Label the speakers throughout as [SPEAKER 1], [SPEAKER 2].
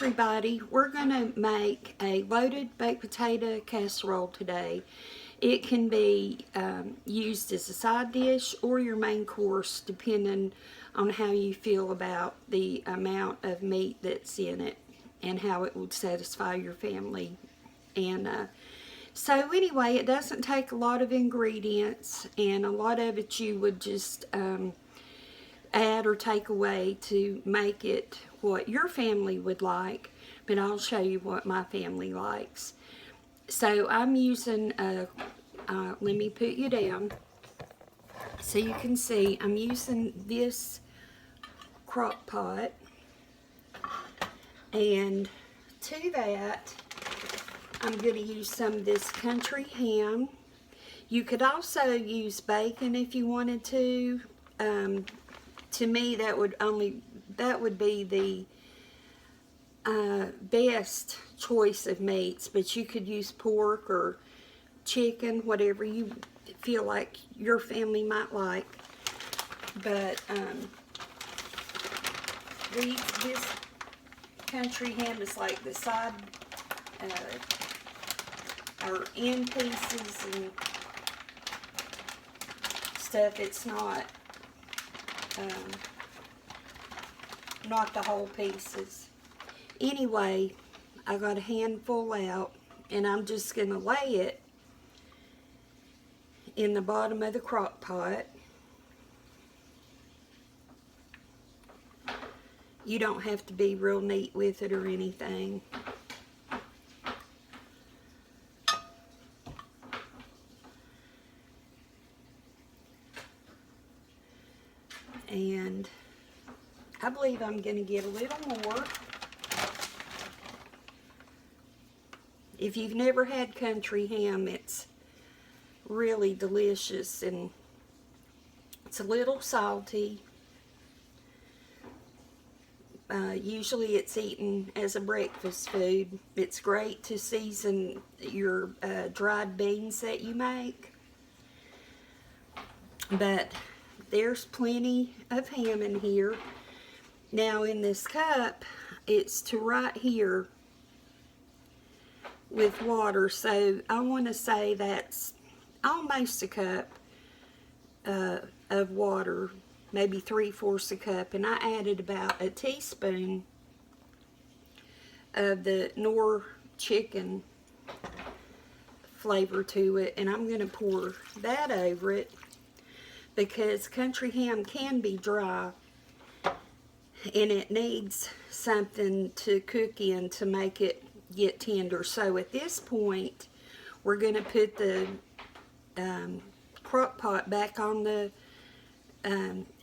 [SPEAKER 1] everybody, we're going to make a loaded baked potato casserole today. It can be used as a side dish or your main course depending on how you feel about the amount of meat that's in it and how it would satisfy your family. And so anyway, it doesn't take a lot of ingredients, and a lot of it you would just add or take away to make it what your family would like, but I'll show you what my family likes. So I'm using let me put you down so you can see. I'm using this Crockpot, and to that I'm going to use some of this country ham. You could also use bacon if you wanted to. To me, that would be the best choice of meats, but you could use pork or chicken, whatever you feel like your family might like. But this country ham is like the side or end pieces and stuff. It's not the whole pieces. Anyway, I got a handful out, and I'm just going to lay it in the bottom of the crock pot. You don't have to be real neat with it or anything. And I believe I'm going to get a little more. If you've never had country ham, it's really delicious, and it's a little salty. Usually it's eaten as a breakfast food. It's great to season your dried beans that you make. But there's plenty of ham in here. Now in this cup, it's to right here with water, so I want to say that's almost a cup of water, maybe 3/4 a cup, and I added about a teaspoon of the Knorr chicken flavor to it, and I'm going to pour that over it because country ham can be dry and it needs something to cook in to make it get tender. So at this point, we're going to put the crock pot back on the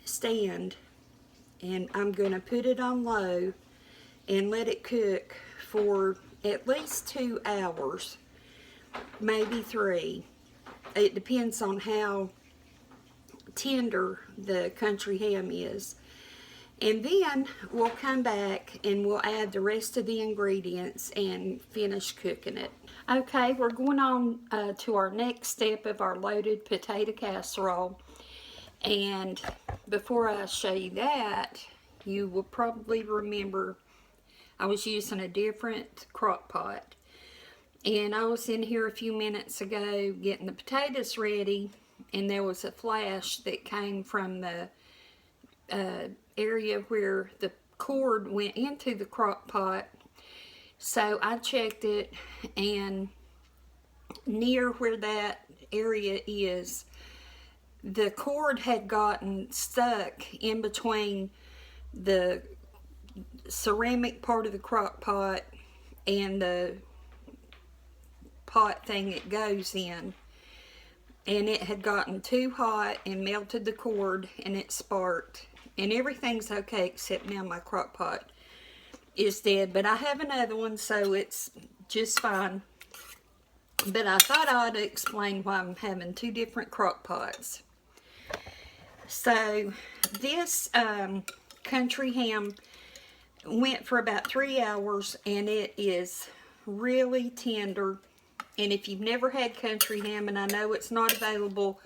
[SPEAKER 1] stand, and I'm going to put it on low and let it cook for at least 2 hours, maybe 3. It depends on how tender the country ham is. And then we'll come back and we'll add the rest of the ingredients and finish cooking it. Okay, we're going on to our next step of our loaded potato casserole. And before I show you that, you will probably remember I was using a different crock pot. And I was in here a few minutes ago getting the potatoes ready, and there was a flash that came from the area where the cord went into the crock pot. So I checked it, and near where that area is, the cord had gotten stuck in between the ceramic part of the crock pot and the pot thing it goes in, and it had gotten too hot and melted the cord, and it sparked. And everything's okay except now my crock pot is dead, but I have another one, so it's just fine. But I thought I ought to explain why I'm having 2 different crock pots. So this country ham went for about 3 hours, and it is really tender. And if you've never had country ham, and I know it's not available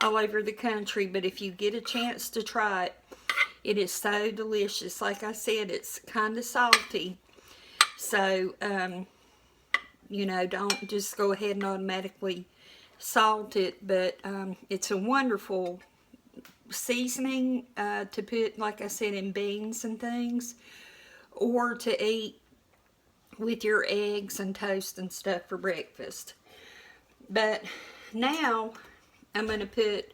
[SPEAKER 1] all over the country, but if you get a chance to try it, it is so delicious. Like I said, it's kind of salty, So, you know, don't just go ahead and automatically salt it, but it's a wonderful seasoning to put, like I said, in beans and things, or to eat with your eggs and toast and stuff for breakfast. But now I'm going to put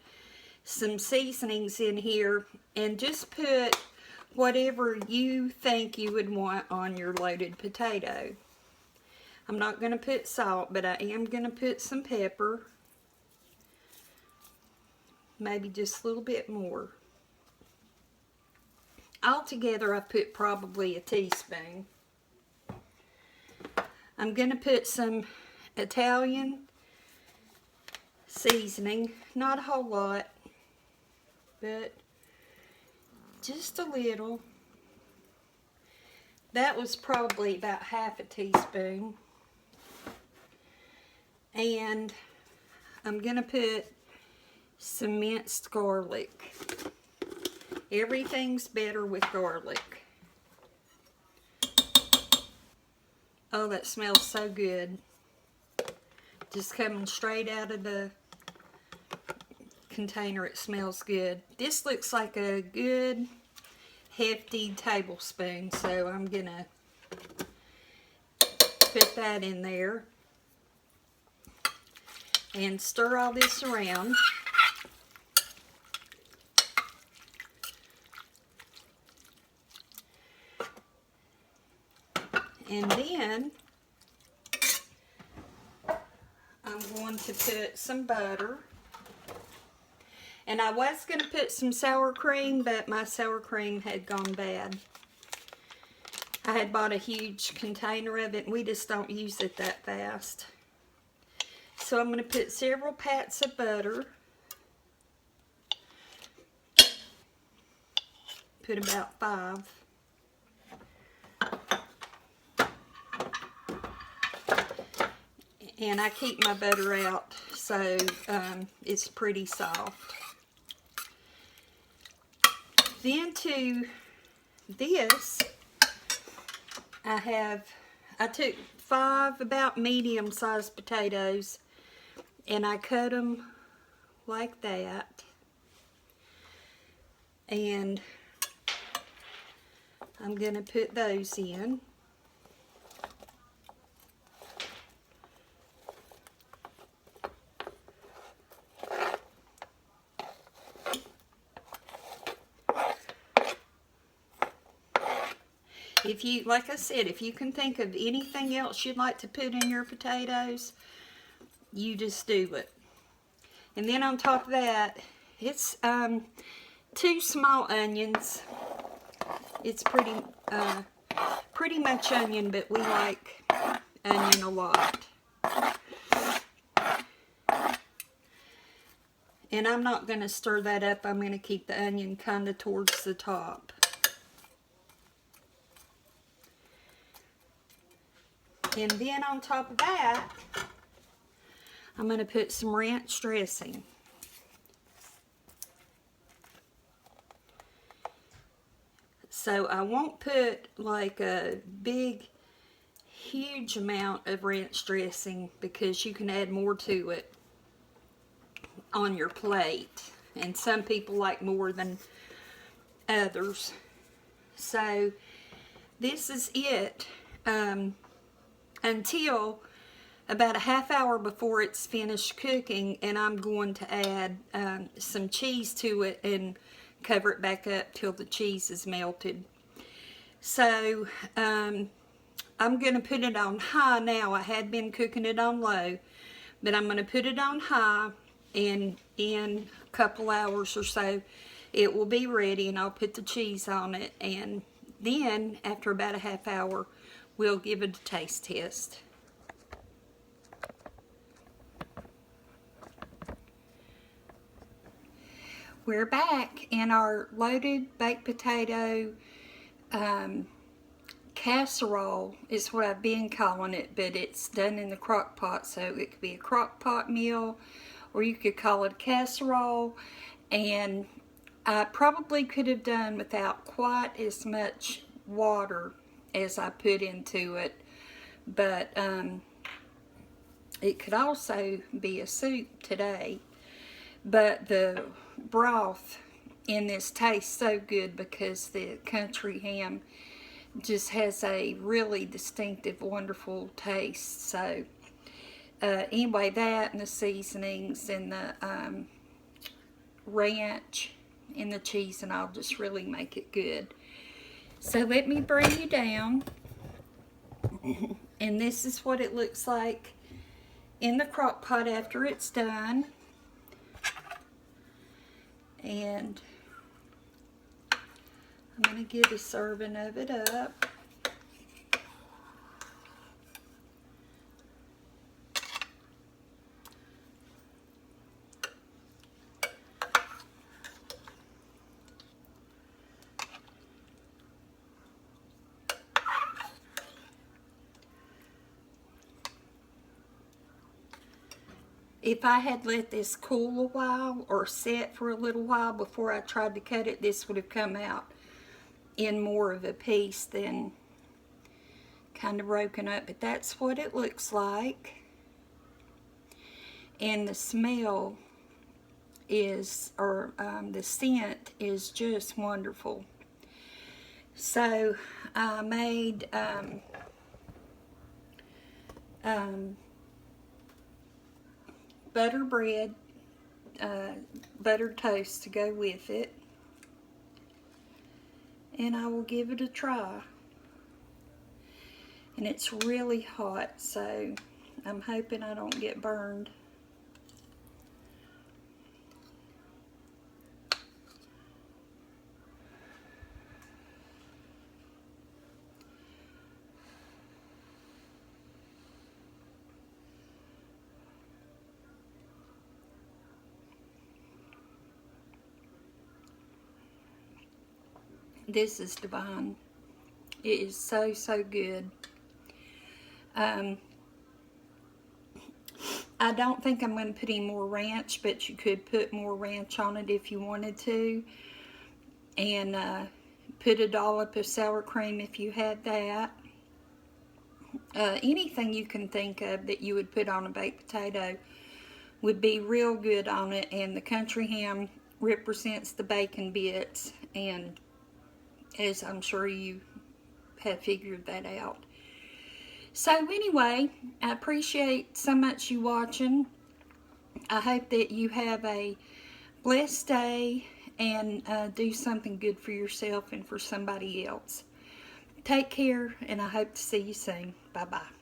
[SPEAKER 1] some seasonings in here, and just put whatever you think you would want on your loaded potato. I'm not going to put salt, but I am going to put some pepper. Maybe just a little bit more. Altogether, I put probably a teaspoon. I'm going to put some Italian seasoning. Not a whole lot, but just a little. That was probably about half a teaspoon. And I'm going to put some minced garlic. Everything's better with garlic. Oh, that smells so good. Just coming straight out of the container, it smells good. This looks like a good hefty tablespoon, so I'm gonna put that in there and stir all this around. And then I'm going to put some butter. And I was going to put some sour cream, but my sour cream had gone bad. I had bought a huge container of it, and we just don't use it that fast. So I'm going to put several pats of butter. Put about 5. And I keep my butter out so it's pretty soft. Then to this, I took 5 about medium-sized potatoes, and I cut them like that. And I'm going to put those in. If you, like I said, if you can think of anything else you'd like to put in your potatoes, you just do it. And then on top of that, it's 2 small onions. It's pretty much onion, but we like onion a lot. And I'm not going to stir that up. I'm going to keep the onion kind of towards the top. And then on top of that, I'm going to put some ranch dressing. So I won't put like a big, huge amount of ranch dressing, because you can add more to it on your plate. And some people like more than others. So this is it. Until about a half hour before it's finished cooking, and I'm going to add some cheese to it and cover it back up till the cheese is melted. So I'm going to put it on high now. I had been cooking it on low, but I'm going to put it on high, and in a couple hours or so it will be ready, and I'll put the cheese on it, and then after about a half hour we'll give it a taste test. We're back, and our loaded baked potato casserole is what I've been calling it, but it's done in the crock pot, so it could be a crock pot meal, or you could call it a casserole. And I probably could have done without quite as much water as I put into it. But it could also be a soup today. But the broth in this tastes so good because the country ham just has a really distinctive, wonderful taste. So anyway, that and the seasonings and the ranch and the cheese and all just really make it good. So let me bring you down. And this is what it looks like in the crock pot after it's done. And I'm going to get a serving of it up. If I had let this cool a while or set for a little while before I tried to cut it, this would have come out in more of a piece than kind of broken up. But that's what it looks like. And the smell is, or the scent is just wonderful. So I made butter bread, buttered toast to go with it, and I will give it a try. And it's really hot, so I'm hoping I don't get burned. This is divine. It is so, so good. I don't think I'm going to put any more ranch, but you could put more ranch on it if you wanted to. And put a dollop of sour cream if you had that. Anything you can think of that you would put on a baked potato would be real good on it. And the country ham represents the bacon bits, and as I'm sure you have figured that out. So anyway, I appreciate so much you watching. I hope that you have a blessed day and do something good for yourself and for somebody else. Take care, and I hope to see you soon. Bye-bye.